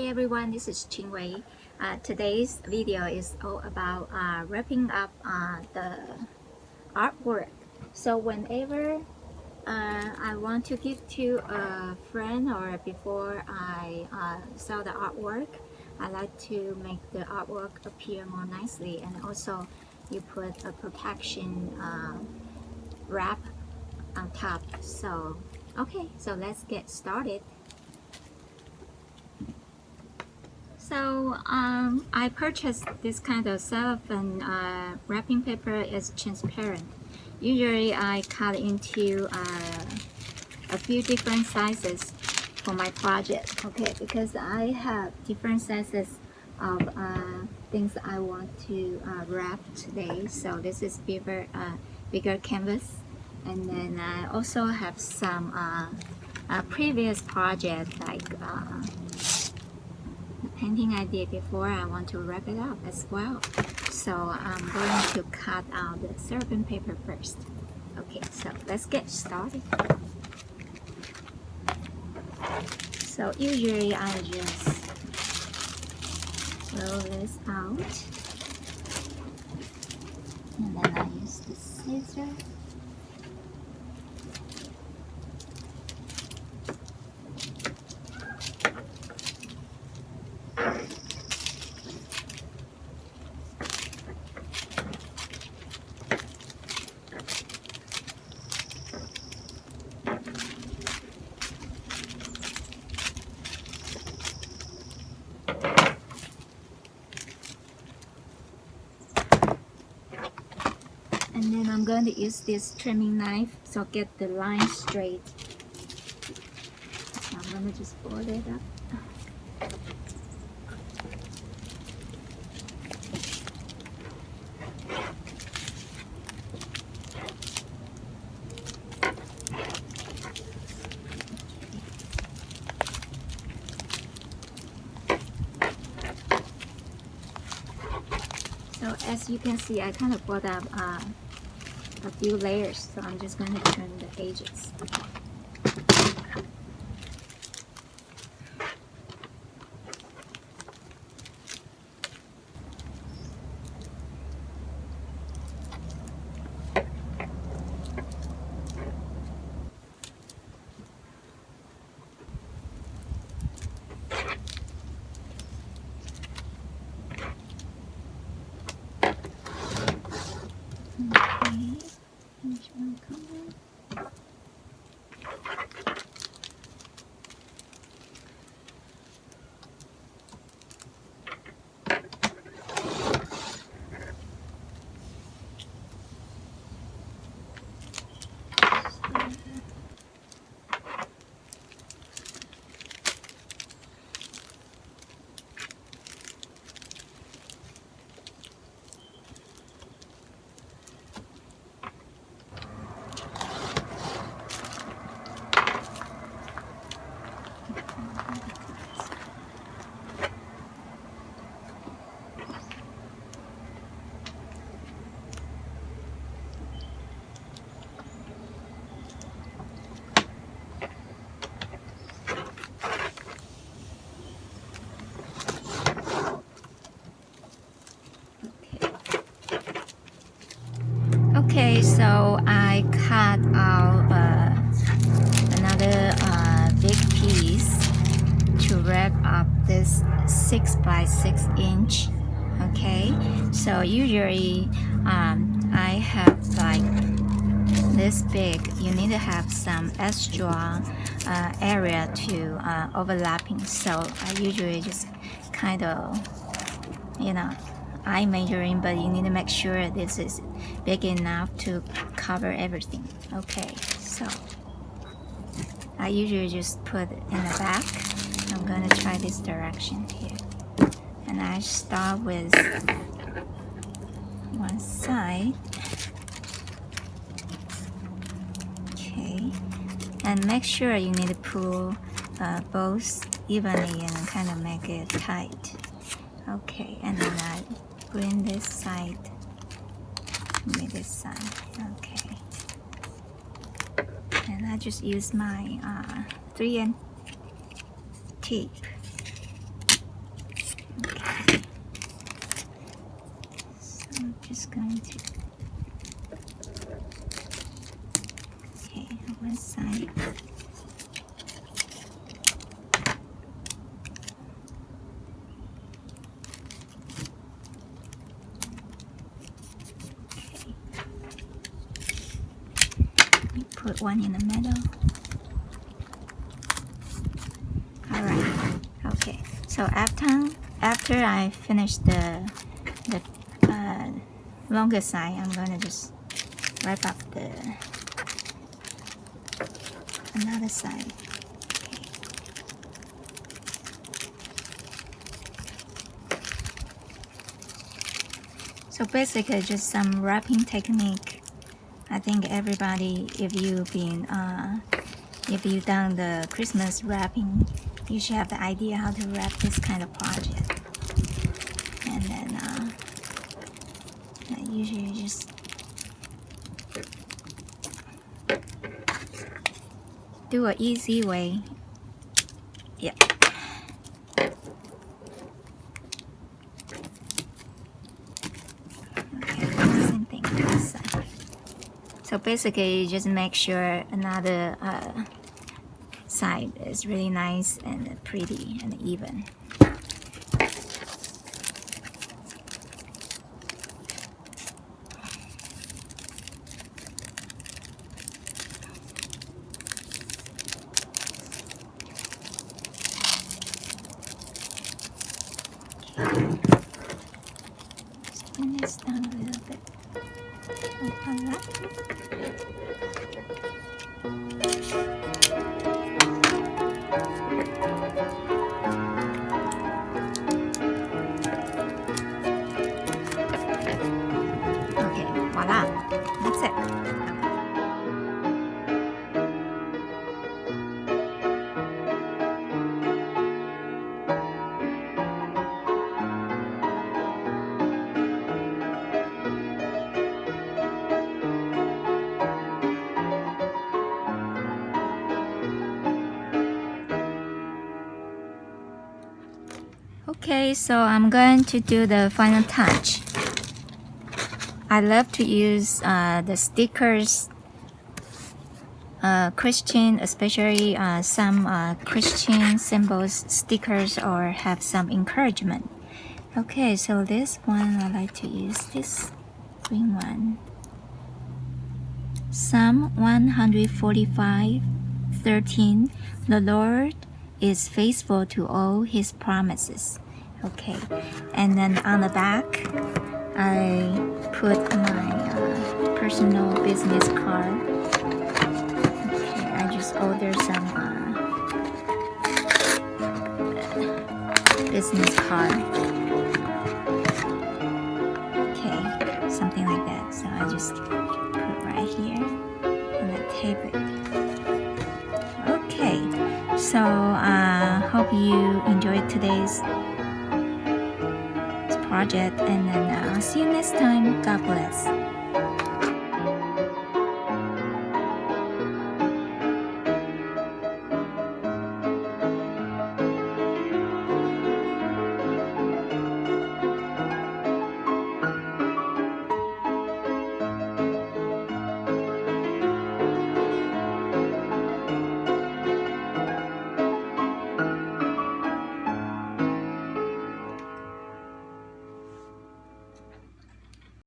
Hi everyone, this is Ching-Hui. Today's video is all about wrapping up the artwork. So whenever I want to give to a friend or before I sell the artwork, I like to make the artwork appear more nicely, and also you put a protection wrap on top. So okay, so let's get started. So I purchased this kind of cellophane wrapping paper. Is transparent. Usually I cut into a few different sizes for my project. Okay, because I have different sizes of things I want to wrap today. So this is bigger canvas, and then I also have some previous project like. Painting I did before, I want to wrap it up as well. So I'm going to cut out the cellophane paper first. Okay, so let's get started. So usually I just roll this out, and then I use the scissors. And then I'm going to use this trimming knife so get the line straight. So I'm going to just fold it up. So as you can see, I kind of brought up a few layers, so I'm just going to trim the edges. Okay, so I cut out another big piece to wrap up this 6 by 6 inch. Okay, so usually I have like this big. You need to have some extra area to overlapping. So I usually just kind of, eye measuring, but you need to make sure this is big enough to cover everything. Okay, so I usually just put it in the back. I'm going to try this direction here, and I start with one side. Okay, and make sure you need to pull both evenly and kind of make it tight. Okay, and then I bring this side, maybe this side. Okay, and I just use my 3M tape Okay. So I'm just going to. Okay, on one side. Put one in the middle. All right. Okay. So after I finish the longer side, I'm gonna just wrap up the another side. Okay. So basically, just some wrapping technique. I think everybody, if you've done the Christmas wrapping, you should have the idea how to wrap this kind of project. And then I usually just do an easy way. Yeah. Okay, same thing on this side. So basically, you just make sure another side is really nice and pretty and even. Just bring this down a little bit. Open that. Okay, voila, that's it. Okay, so I'm going to do the final touch. I love to use the stickers, Christian, especially some Christian symbols, stickers, or have some encouragement. Okay, so this one I like to use this green one. Psalm 145:13. The Lord is faithful to all His promises. Okay, and then on the back, I put my personal business card. Okay, I just ordered some business card. Okay, something like that. So I just put right here and then tape it. Okay, so hope you enjoyed today's project, and then I'll see you next time. God bless.